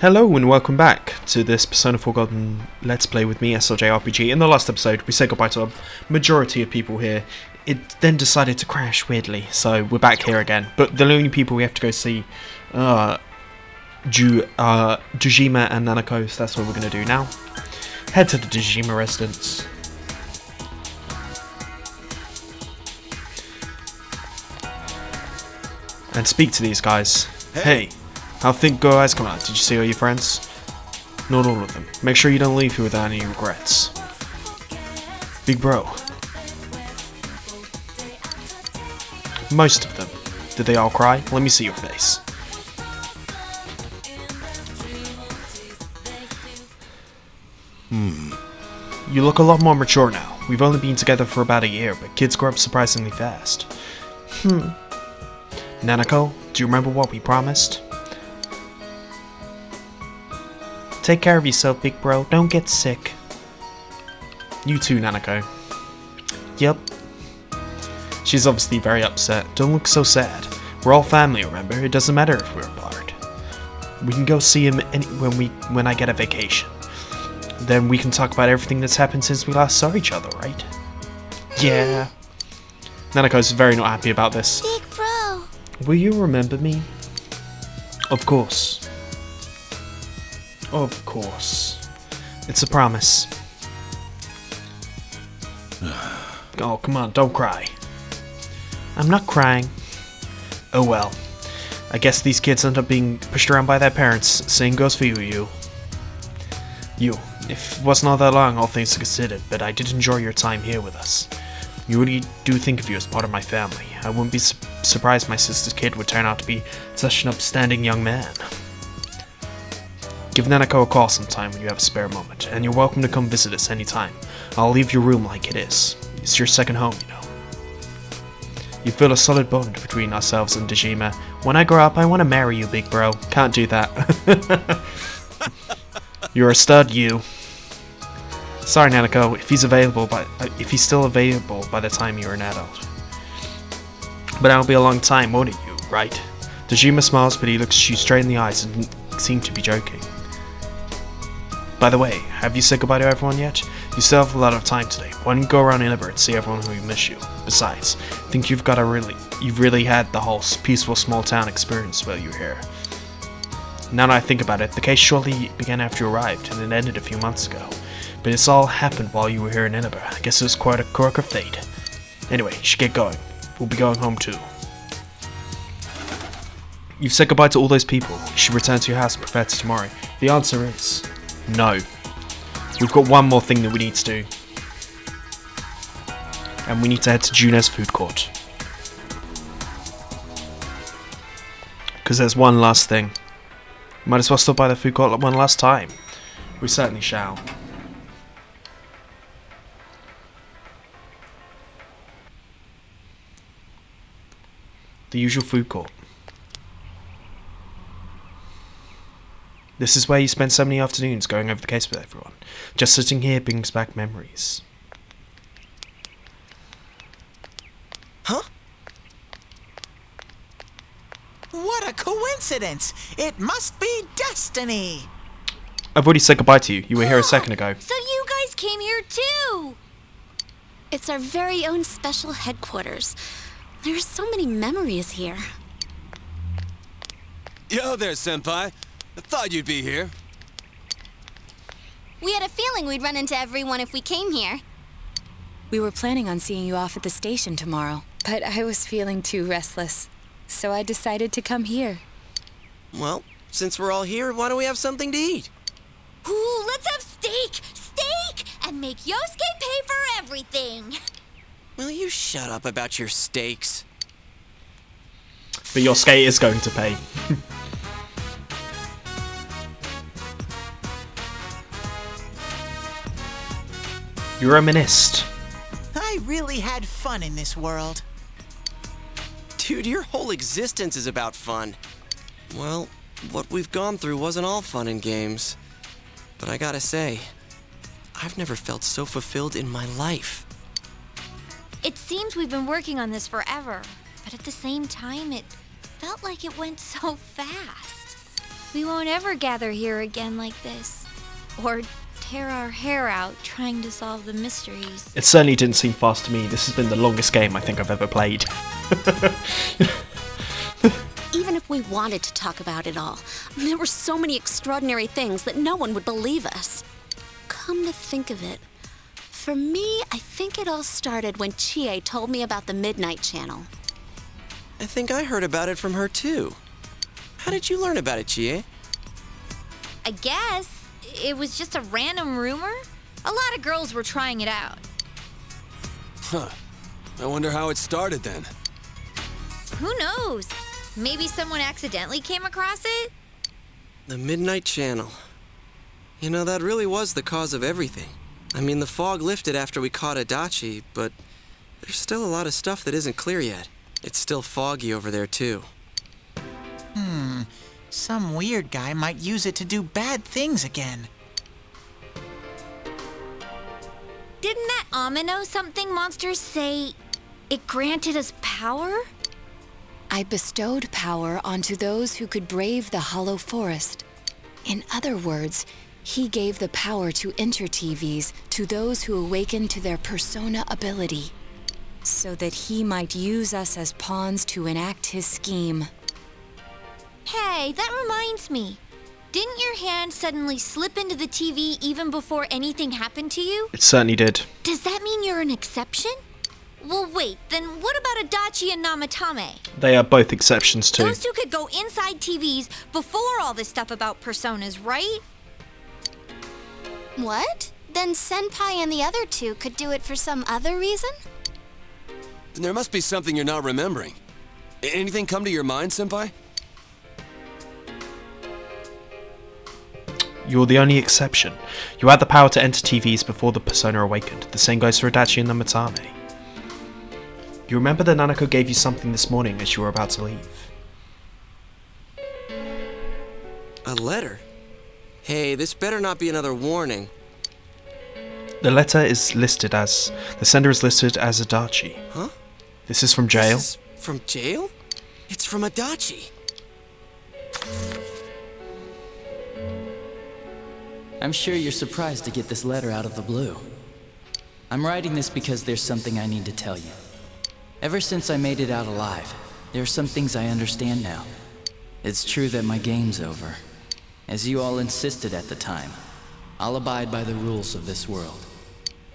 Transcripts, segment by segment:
Hello and welcome back to this Persona 4 Golden Let's Play with me, SLJRPG. In the last episode, we said goodbye to a majority of people here. It then decided to crash weirdly, so we're back here again. But the only people we have to go see Dojima and Nanako, so that's what we're going to do now. Head to the Dojima residence. And speak to these guys. Hey. How think go guys come out? Did you see all your friends? Not all of them. Make sure you don't leave here without any regrets. Big bro. Most of them. Did they all cry? Let me see your face. You look a lot more mature now. We've only been together for about a year, but kids grow up surprisingly fast. Nanako, do you remember what we promised? Take care of yourself, big bro. Don't get sick. You too, Nanako. Yep. She's obviously very upset. Don't look so sad. We're all family, remember? It doesn't matter if we're apart. We can go see him when I get a vacation. Then we can talk about everything that's happened since we last saw each other, right? Yeah. Nanako's very not happy about this. Big bro. Will you remember me? Of course. Of course. It's a promise. Oh, come on, don't cry. I'm not crying. Oh well. I guess these kids end up being pushed around by their parents. Same goes for you. You. It wasn't all that long, all things considered, but I did enjoy your time here with us. You really do think of you as part of my family. I wouldn't be surprised my sister's kid would turn out to be such an upstanding young man. Give Nanako a call sometime when you have a spare moment, and you're welcome to come visit us anytime. I'll leave your room like it is. It's your second home, you know. You feel a solid bond between ourselves and Dojima. When I grow up, I want to marry you, big bro. Can't do that. You're a stud, you. Sorry, Nanako, if he's still available by the time you're an adult. But that'll be a long time, won't it, you, right? Dojima smiles, but he looks you straight in the eyes and seems to be joking. By the way, have you said goodbye to everyone yet? You still have a lot of time today. Why don't you go around Inaba and see everyone who miss you? Besides, I think you've really had the whole peaceful small town experience while you were here. Now that I think about it, the case shortly began after you arrived, and it ended a few months ago. But it's all happened while you were here in Inaba. I guess it was quite a quirk of fate. Anyway, you should get going. We'll be going home too. You've said goodbye to all those people. You should return to your house and prepare to tomorrow. The answer is no. We've got one more thing that we need to do. And we need to head to June's food court. Because there's one last thing. Might as well stop by the food court one last time. We certainly shall. The usual food court. This is where you spend so many afternoons going over the case with everyone. Just sitting here brings back memories. Huh? What a coincidence! It must be destiny! I've already said goodbye to you. You were here a second ago. So you guys came here too! It's our very own special headquarters. There's so many memories here. Yo there, Senpai. I thought you'd be here. We had a feeling we'd run into everyone if we came here. We were planning on seeing you off at the station tomorrow, but I was feeling too restless, so I decided to come here. Well, since we're all here, why don't we have something to eat? Ooh, let's have steak! Steak! And make Yosuke pay for everything! Will you shut up about your steaks? But your skate is going to pay. You reminisced. I really had fun in this world. Dude, your whole existence is about fun. Well, what we've gone through wasn't all fun and games. But I gotta say, I've never felt so fulfilled in my life. It seems we've been working on this forever, but at the same time, it felt like it went so fast. We won't ever gather here again like this. Or tear our hair out trying to solve the mysteries. It certainly didn't seem fast to me. This has been the longest game I think I've ever played. Even if we wanted to talk about it all, there were so many extraordinary things that no one would believe us. Come to think of it, for me, I think it all started when Chie told me about the Midnight Channel. I think I heard about it from her too. How did you learn about it, Chie? I guess it was just a random rumor. A lot of girls were trying it out. Huh. I wonder how it started then. Who knows? Maybe someone accidentally came across it? The Midnight Channel. You know, that really was the cause of everything. I mean, the fog lifted after we caught Adachi, but there's still a lot of stuff that isn't clear yet. It's still foggy over there, too. Some weird guy might use it to do bad things again. Didn't that Amino something monster say it granted us power? I bestowed power onto those who could brave the Hollow Forest. In other words, he gave the power to inter-TVs to those who awakened to their persona ability, so that he might use us as pawns to enact his scheme. Hey, that reminds me. Didn't your hand suddenly slip into the TV even before anything happened to you? It certainly did. Does that mean you're an exception? Well, wait, then what about Adachi and Namatame? They are both exceptions too. Those two could go inside TVs before all this stuff about personas, right? What? Then Senpai and the other two could do it for some other reason? There must be something you're not remembering. Anything come to your mind, Senpai? You're the only exception. You had the power to enter TVs before the persona awakened. The same goes for Adachi and Namatame. You remember that Nanako gave you something this morning as you were about to leave? A letter? Hey, this better not be another warning. The letter is listed as... The sender is listed as Adachi. Huh? This is from jail? This is from jail? It's from Adachi. I'm sure you're surprised to get this letter out of the blue. I'm writing this because there's something I need to tell you. Ever since I made it out alive, there are some things I understand now. It's true that my game's over. As you all insisted at the time, I'll abide by the rules of this world.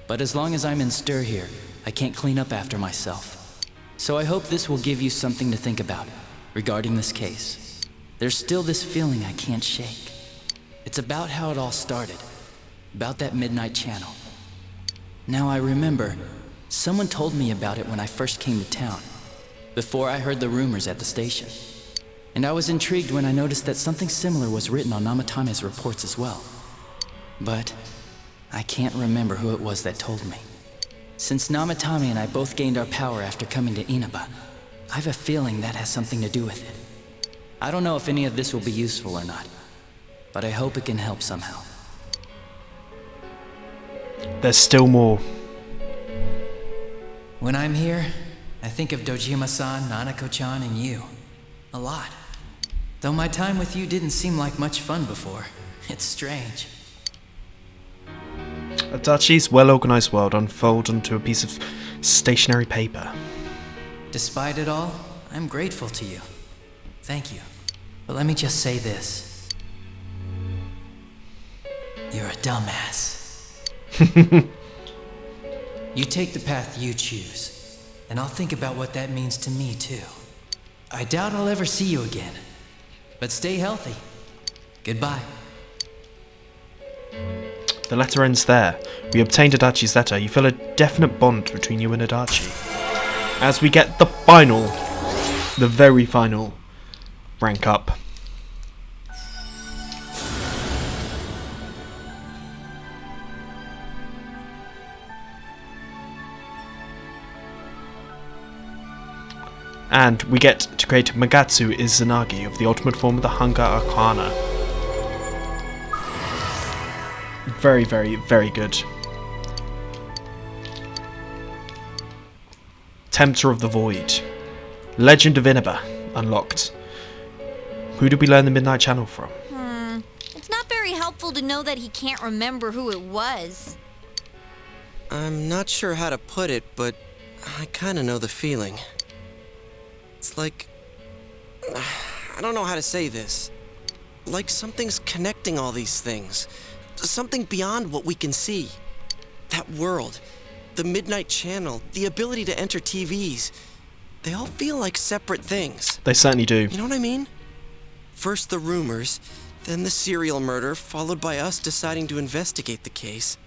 But as long as I'm in stir here, I can't clean up after myself. So I hope this will give you something to think about regarding this case. There's still this feeling I can't shake. It's about how it all started, about that Midnight Channel. Now I remember, someone told me about it when I first came to town, before I heard the rumors at the station. And I was intrigued when I noticed that something similar was written on Namatame's reports as well. But I can't remember who it was that told me. Since Namatame and I both gained our power after coming to Inaba, I have a feeling that has something to do with it. I don't know if any of this will be useful or not, but I hope it can help somehow. There's still more. When I'm here, I think of Dojima-san, Nanako-chan, and you. A lot. Though my time with you didn't seem like much fun before. It's strange. Adachi's well-organized world unfolds onto a piece of stationery paper. Despite it all, I'm grateful to you. Thank you. But let me just say this. You're a dumbass. You take the path you choose, and I'll think about what that means to me too. I doubt I'll ever see you again, but stay healthy. Goodbye. The letter ends there. We obtained Adachi's letter. You feel a definite bond between you and Adachi. As we get the very final rank up. And we get to create Magatsu Izanagi of the ultimate form of the Hunger Arcana. Very, very, very good. Tempter of the Void. Legend of Inaba unlocked. Who did we learn the Midnight Channel from? very helpful to know that he can't remember who it was. I'm not sure how to put it, but I kinda know the feeling. It's like... I don't know how to say this. Like something's connecting all these things. Something beyond what we can see. That world, the Midnight Channel, the ability to enter TVs. They all feel like separate things. They certainly do. You know what I mean? First the rumors, then the serial murder, followed by us deciding to investigate the case.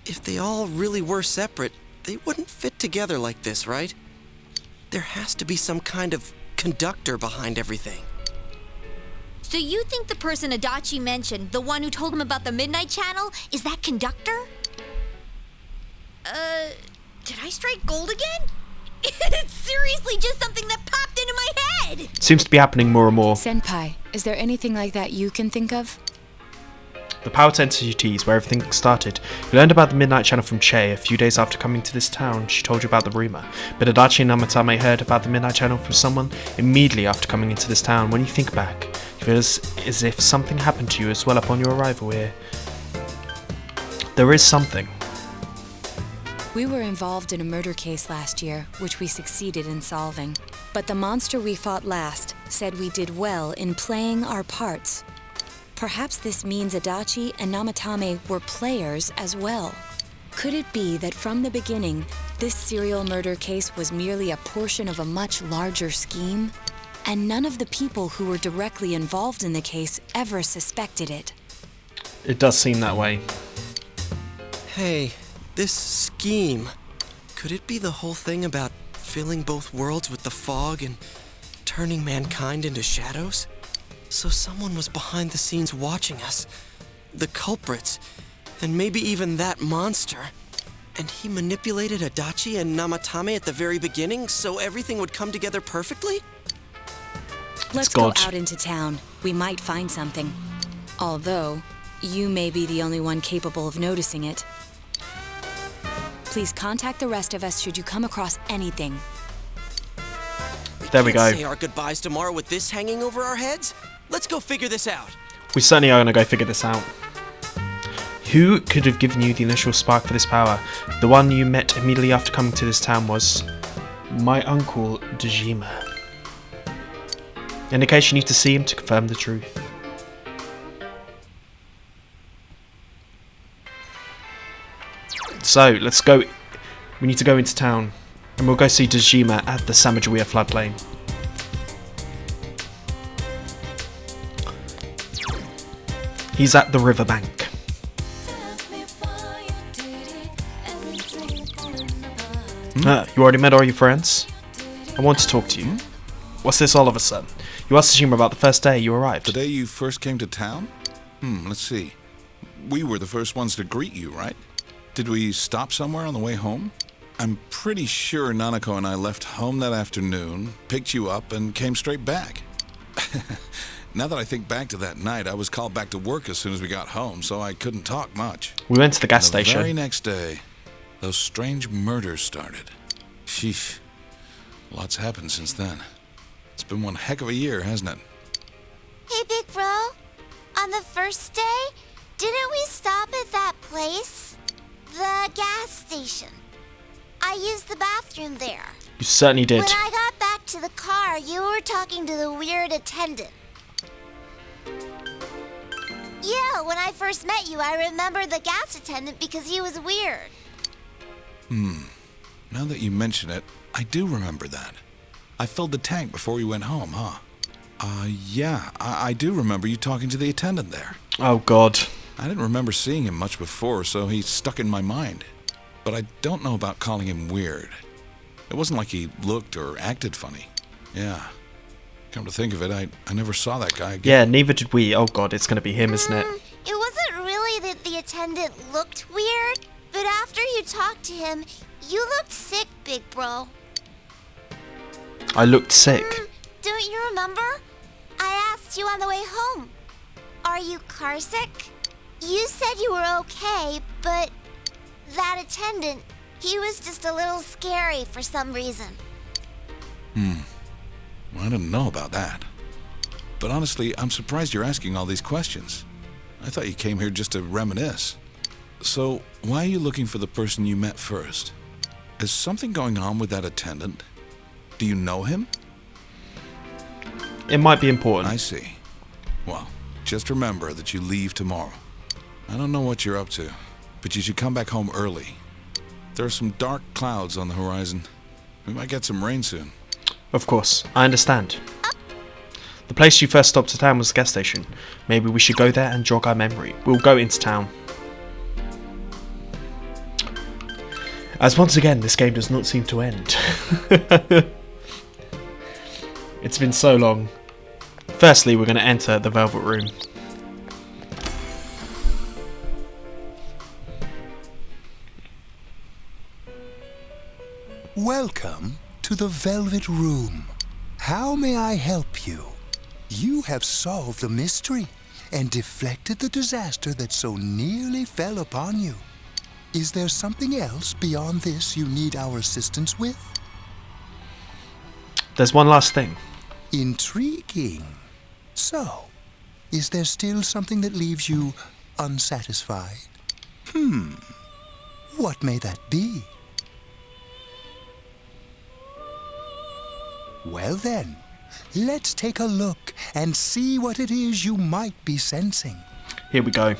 If they all really were separate, they wouldn't fit together like this, right? There has to be some kind of conductor behind everything. So you think the person Adachi mentioned, the one who told him about the Midnight Channel, is that conductor? Did I strike gold again? It's seriously just something that popped into my head! Seems to be happening more and more. Senpai, is there anything like that you can think of? The Power Tensei is where everything started. You learned about the Midnight Channel from Che. A few days after coming to this town, she told you about the rumour. But Adachi and Namatame heard about the Midnight Channel from someone immediately after coming into this town. When you think back, you feel as if something happened to you as well upon your arrival here. There is something. We were involved in a murder case last year, which we succeeded in solving. But the monster we fought last said we did well in playing our parts. Perhaps this means Adachi and Namatame were players as well. Could it be that from the beginning, this serial murder case was merely a portion of a much larger scheme? And none of the people who were directly involved in the case ever suspected it. It does seem that way. Hey, this scheme. Could it be the whole thing about filling both worlds with the fog and turning mankind into shadows? So someone was behind the scenes watching us. The culprits. And maybe even that monster. And he manipulated Adachi and Namatame at the very beginning so everything would come together perfectly? Let's go out into town. We might find something. Although, you may be the only one capable of noticing it. Please contact the rest of us should you come across anything. There we go. Can't say our goodbyes tomorrow with this hanging over our heads? Let's go figure this out. We certainly are going to go figure this out. Who could have given you the initial spark for this power? The one you met immediately after coming to this town was my uncle Dojima. In case you need to see him to confirm the truth. So, let's go. We need to go into town. And we'll go see Dojima at the Samajuya floodplain. He's at the riverbank. You already met all your friends? I want to talk to you. What's this all of a sudden? You asked Dojima about the first day you arrived. The day you first came to town? Let's see. We were the first ones to greet you, right? Did we stop somewhere on the way home? I'm pretty sure Nanako and I left home that afternoon, picked you up, and came straight back. Now that I think back to that night, I was called back to work as soon as we got home, so I couldn't talk much. We went to the gas station. The very next day, those strange murders started. Sheesh. Lots happened since then. It's been one heck of a year, hasn't it? Hey, big bro. On the first day, didn't we stop at that place? The gas station. I used the bathroom there. You certainly did. When I got back to the car, you were talking to the weird attendant. Yeah, when I first met you, I remember the gas attendant because he was weird. Now that you mention it, I do remember that. I filled the tank before we went home, huh? Yeah, I do remember you talking to the attendant there. Oh, God. I didn't remember seeing him much before, so he stuck in my mind. But I don't know about calling him weird. It wasn't like he looked or acted funny. Yeah. Come to think of it, I never saw that guy again. Yeah, neither did we. Oh God, it's gonna be him, isn't it? It wasn't really that the attendant looked weird, but after you talked to him, you looked sick, big bro. I looked sick. Don't you remember? I asked you on the way home. Are you car sick? You said you were okay, but that attendant, he was just a little scary for some reason. Well, I didn't know about that. But honestly, I'm surprised you're asking all these questions. I thought you came here just to reminisce. So, why are you looking for the person you met first? Is something going on with that attendant? Do you know him? It might be important. I see. Well, just remember that you leave tomorrow. I don't know what you're up to, but you should come back home early. There are some dark clouds on the horizon. We might get some rain soon. Of course, I understand. The place you first stopped to town was the gas station. Maybe we should go there and jog our memory. We'll go into town. As once again, this game does not seem to end. It's been so long. Firstly, we're going to enter the Velvet Room. Welcome to the Velvet Room. How may I help you? You have solved the mystery and deflected the disaster that so nearly fell upon you. Is there something else beyond this you need our assistance with? There's one last thing. Intriguing. So, is there still something that leaves you unsatisfied? What may that be? Well then, let's take a look and see what it is you might be sensing. Here we go.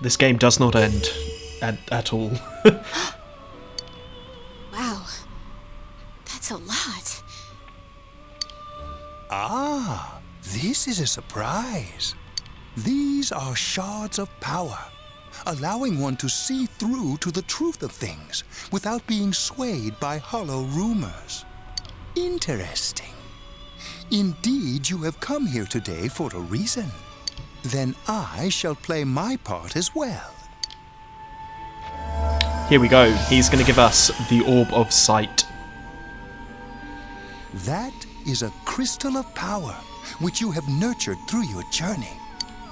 This game does not end at all. Wow. That's a lot. Ah, this is a surprise. These are shards of power, allowing one to see through to the truth of things without being swayed by hollow rumors. Interesting. Indeed, you have come here today for a reason. Then I shall play my part as well. Here we go. He's going to give us the Orb of Sight. That is a crystal of power which you have nurtured through your journey.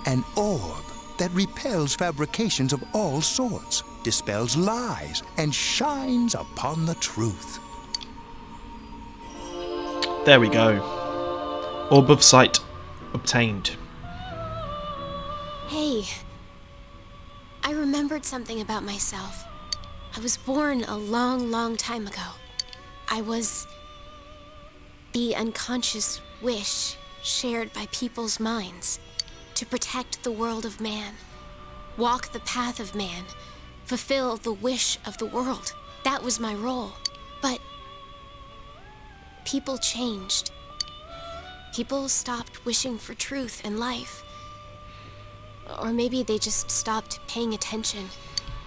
An orb that repels fabrications of all sorts, dispels lies, and shines upon the truth. There we go. Orb of Sight obtained. Hey, I remembered something about myself. I was born a long, long time ago. I was the unconscious wish shared by people's minds to protect the world of man, walk the path of man, fulfill the wish of the world. That was my role. But people changed. People stopped wishing for truth and life. Or maybe they just stopped paying attention.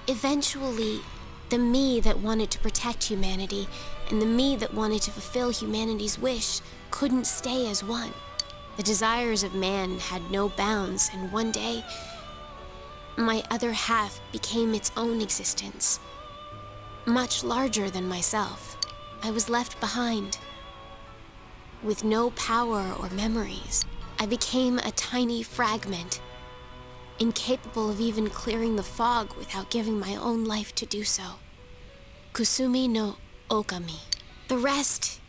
Eventually, the me that wanted to protect humanity and the me that wanted to fulfill humanity's wish couldn't stay as one. The desires of man had no bounds, and one day, my other half became its own existence. Much larger than myself. I was left behind. With no power or memories, I became a tiny fragment, incapable of even clearing the fog without giving my own life to do so. Kusumi no Okami. The rest,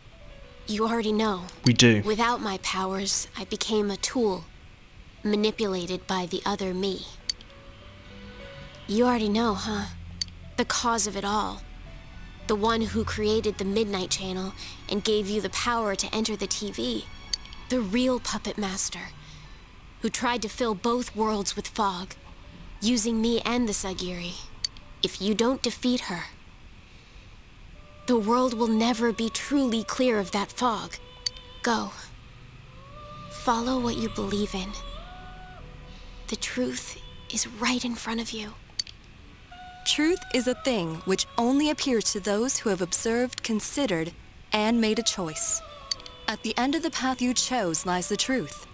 you already know. We do. Without my powers, I became a tool, manipulated by the other me. You already know, huh? The cause of it all. The one who created the Midnight Channel and gave you the power to enter the TV. The real puppet master, who tried to fill both worlds with fog, using me and the Sagiri. If you don't defeat her, the world will never be truly clear of that fog. Go. Follow what you believe in. The truth is right in front of you. Truth is a thing which only appears to those who have observed, considered, and made a choice. At the end of the path you chose lies the truth.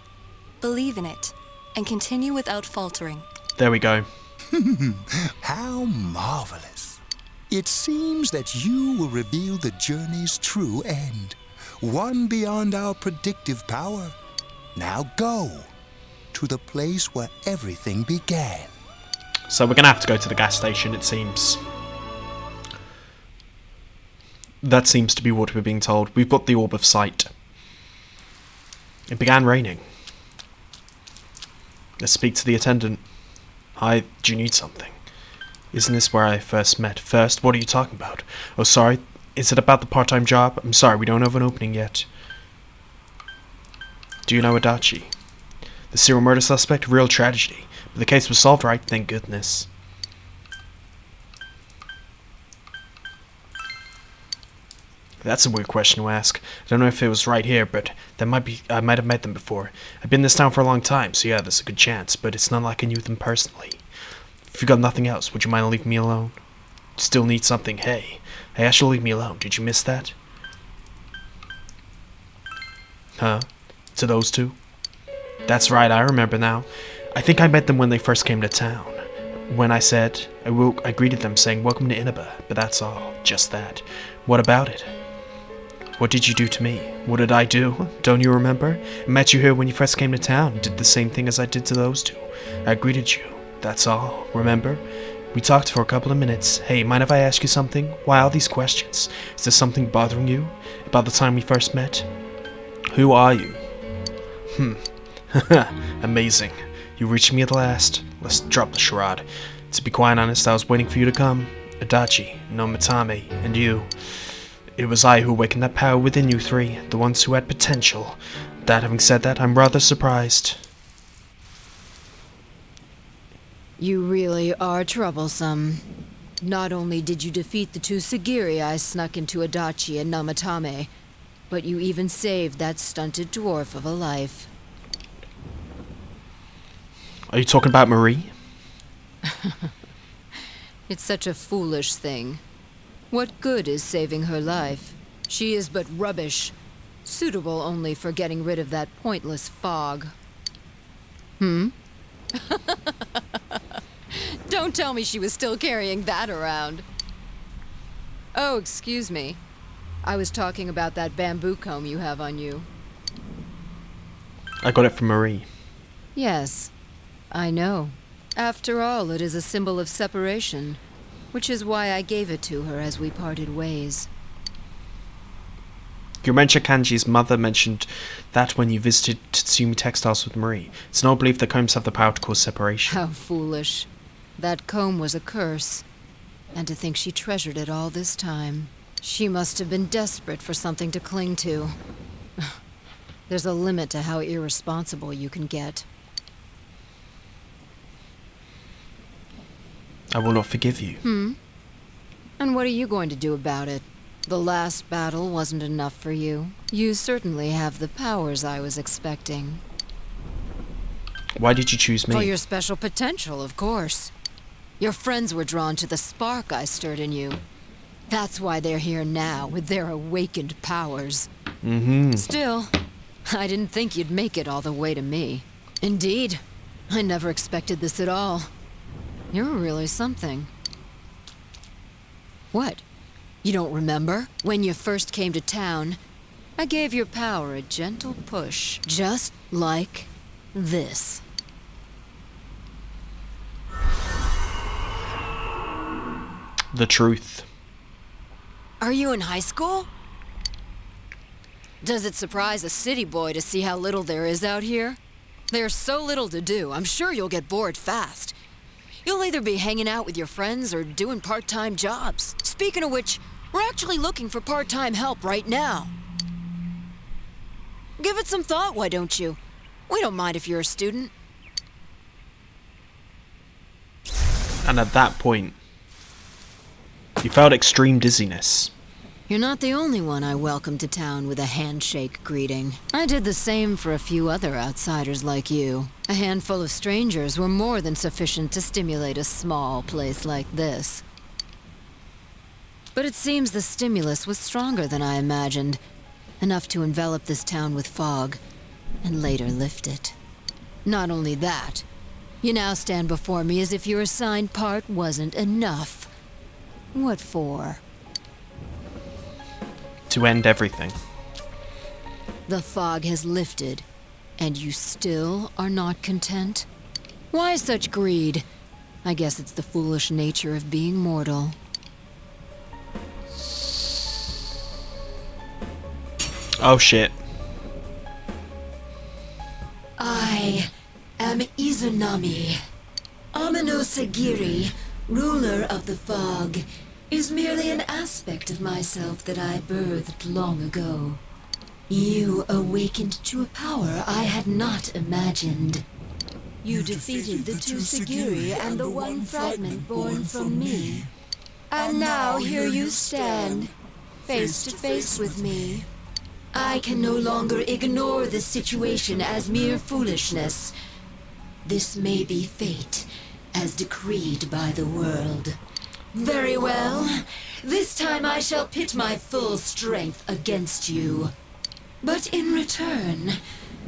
Believe in it, and continue without faltering. There we go. How marvelous. It seems that you will reveal the journey's true end, one beyond our predictive power. Now go to the place where everything began. So we're going to have to go to the gas station, it seems. That seems to be what we're being told. We've got the Orb of Sight. It began raining. Let's speak to the attendant. Hi, do you need something? Isn't this where I first met? First? What are you talking about? Oh, sorry. Is it about the part-time job? I'm sorry, we don't have an opening yet. Do you know Adachi? The serial murder suspect? Real tragedy. But the case was solved, right? Thank goodness. That's a weird question to ask. I don't know if it was right here, but I might have met them before. I've been in this town for a long time, so yeah, there's a good chance, but it's not like I knew them personally. If you got nothing else, would you mind leaving me alone? Still need something? Hey, I asked you to leave me alone. Did you miss that? Huh? To those two? That's right, I remember now. I think I met them when they first came to town. When I said, I greeted them saying, "Welcome to Inaba," but that's all. Just that. What about it? What did you do to me? What did I do? Don't you remember? I met you here when you first came to town. Did the same thing as I did to those two. I greeted you. That's all. Remember? We talked for a couple of minutes. Hey, mind if I ask you something? Why all these questions? Is there something bothering you about the time we first met? Who are you? Amazing. You reached me at last. Let's drop the charade. To be quite honest, I was waiting for you to come. Adachi, Nomitame, and you. It was I who awakened that power within you three, the ones who had potential. That having said that, I'm rather surprised. You really are troublesome. Not only did you defeat the two Sagiri I snuck into Adachi and Namatame, but you even saved that stunted dwarf of a life. Are you talking about Marie? It's such a foolish thing. What good is saving her life? She is but rubbish, suitable only for getting rid of that pointless fog. Don't tell me she was still carrying that around. Oh, excuse me. I was talking about that bamboo comb you have on you. I got it from Marie. Yes, I know. After all, it is a symbol of separation, which is why I gave it to her as we parted ways. Yurencha Kanji's mother mentioned that when you visited Tatsumi Textiles with Marie. It's an old belief that combs have the power to cause separation. How foolish. That comb was a curse. And to think she treasured it all this time. She must have been desperate for something to cling to. There's a limit to how irresponsible you can get. I will not forgive you. And what are you going to do about it? The last battle wasn't enough for you. You certainly have the powers I was expecting. Why did you choose me? For your special potential, of course. Your friends were drawn to the spark I stirred in you. That's why they're here now, with their awakened powers. Still, I didn't think you'd make it all the way to me. Indeed, I never expected this at all. You're really something. What? You don't remember? When you first came to town, I gave your power a gentle push, just like this. The truth. Are you in high school? Does it surprise a city boy to see how little there is out here? There's so little to do, I'm sure you'll get bored fast. You'll either be hanging out with your friends or doing part-time jobs. Speaking of which, we're actually looking for part-time help right now. Give it some thought, why don't you? We don't mind if you're a student. And at that point, you felt extreme dizziness. You're not the only one I welcomed to town with a handshake greeting. I did the same for a few other outsiders like you. A handful of strangers were more than sufficient to stimulate a small place like this. But it seems the stimulus was stronger than I imagined. Enough to envelop this town with fog, and later lift it. Not only that, you now stand before me as if your assigned part wasn't enough. What for? To end everything. The fog has lifted, and you still are not content? Why such greed? I guess it's the foolish nature of being mortal. Oh shit. I am am Izanami. Amino Sagiri, ruler of the fog, is merely an aspect of myself that I birthed long ago. You awakened to a power I had not imagined. You defeated the two Sagiri and the one fragment born from me. And now here you stand, face to face with me. I can no longer ignore this situation as mere foolishness. This may be fate, as decreed by the world. Very well. This time I shall pit my full strength against you. But in return,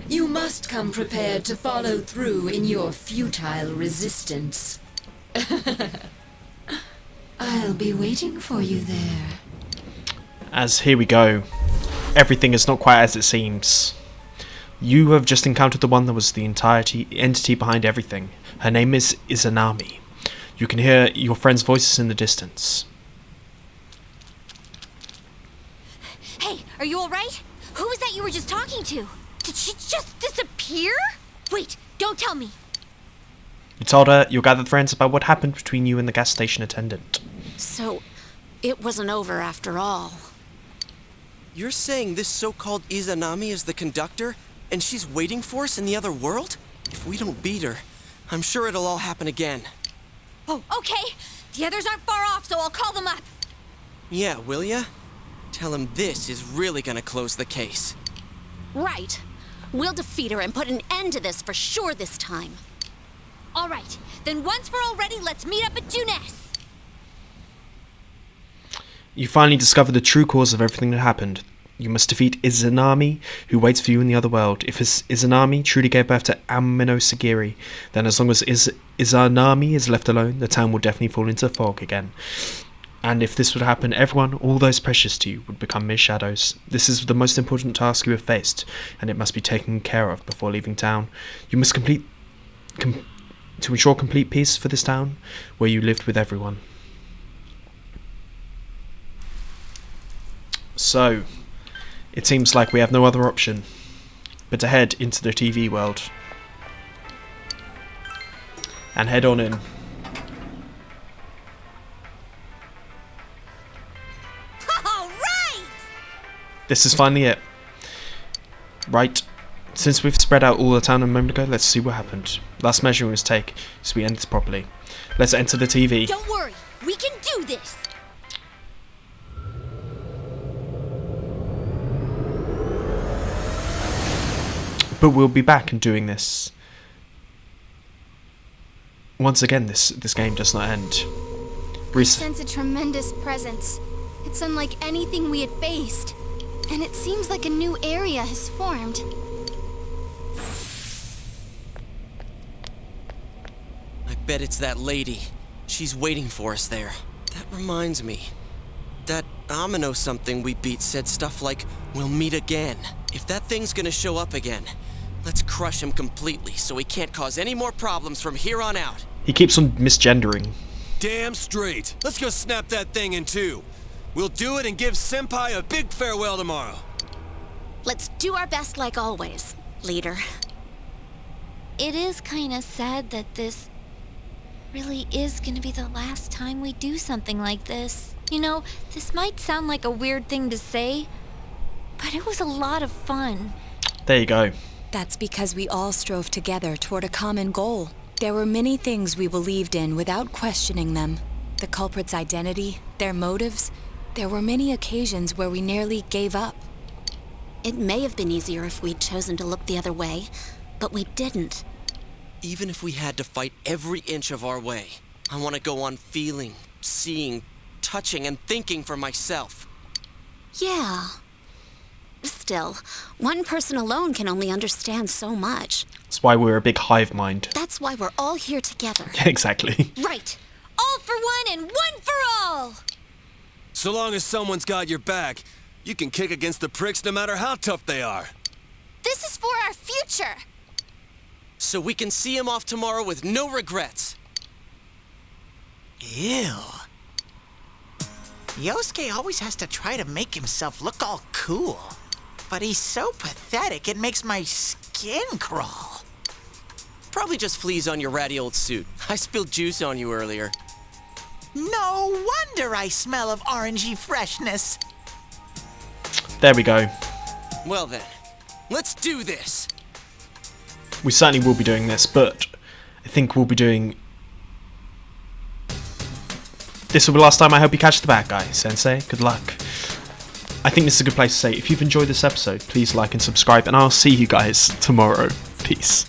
you must come prepared to follow through in your futile resistance. I'll be waiting for you there. As here we go. Everything is not quite as it seems. You have just encountered the one that was the entity behind everything. Her name is Izanami. You can hear your friend's voices in the distance. Hey, are you alright? Who was that you were just talking to? Did she just disappear? Wait, don't tell me. You told her your gathered friends about what happened between you and the gas station attendant. So, it wasn't over after all. You're saying this so-called Izanami is the conductor, and she's waiting for us in the other world? If we don't beat her, I'm sure it'll all happen again. Oh, okay. The others aren't far off, so I'll call them up. Yeah, will ya? Tell him this is really gonna close the case. Right. We'll defeat her and put an end to this for sure this time. All right. Then once we're all ready, let's meet up at Juness. You finally discover the true cause of everything that happened. You must defeat Izanami, who waits for you in the other world. If Izanami truly gave birth to Amino Sagiri, then as long as Izanami is left alone, the town will definitely fall into fog again. And if this would happen, everyone, all those precious to you, would become mere shadows. This is the most important task you have faced, and it must be taken care of before leaving town. You must to ensure complete peace for this town, where you lived with everyone. So, it seems like we have no other option but to head into the TV world. And head on in. All right! This is finally it. Right, since we've spread out all the town a moment ago, let's see what happened. Last measure we must take, so we end this properly. Let's enter the TV. Don't worry, we can do this! But we'll be back and doing this. Once again, this game does not end. I sense a tremendous presence. It's unlike anything we had faced. And it seems like a new area has formed. I bet it's that lady. She's waiting for us there. That reminds me. That Amino something we beat said stuff like, "We'll meet again." If that thing's gonna show up again, let's crush him completely so he can't cause any more problems from here on out. He keeps on misgendering. Damn straight. Let's go snap that thing in two. We'll do it and give Senpai a big farewell tomorrow. Let's do our best like always, leader. It is kinda sad that this really is gonna be the last time we do something like this. You know, this might sound like a weird thing to say, but it was a lot of fun. There you go. That's because we all strove together toward a common goal. There were many things we believed in without questioning them. The culprit's identity, their motives. There were many occasions where we nearly gave up. It may have been easier if we'd chosen to look the other way, but we didn't. Even if we had to fight every inch of our way, I want to go on feeling, seeing, touching, and thinking for myself. Yeah. Still, one person alone can only understand so much. That's why we're a big hive mind. That's why we're all here together. Exactly. Right. All for one and one for all! So long as someone's got your back, you can kick against the pricks no matter how tough they are. This is for our future! So we can see him off tomorrow with no regrets. Ew. Yosuke always has to try to make himself look all cool. But he's so pathetic, it makes my skin crawl. probably just fleas on your ratty old suit. I spilled juice on you earlier. No wonder I smell of orangey freshness. There we go. Well then, let's do this. We certainly will be doing this, but I think we'll be doing... This will be the last time. I hope you catch the bad guy, Sensei. Good luck. I think this is a good place to say, if you've enjoyed this episode, please like and subscribe, and I'll see you guys tomorrow. Peace.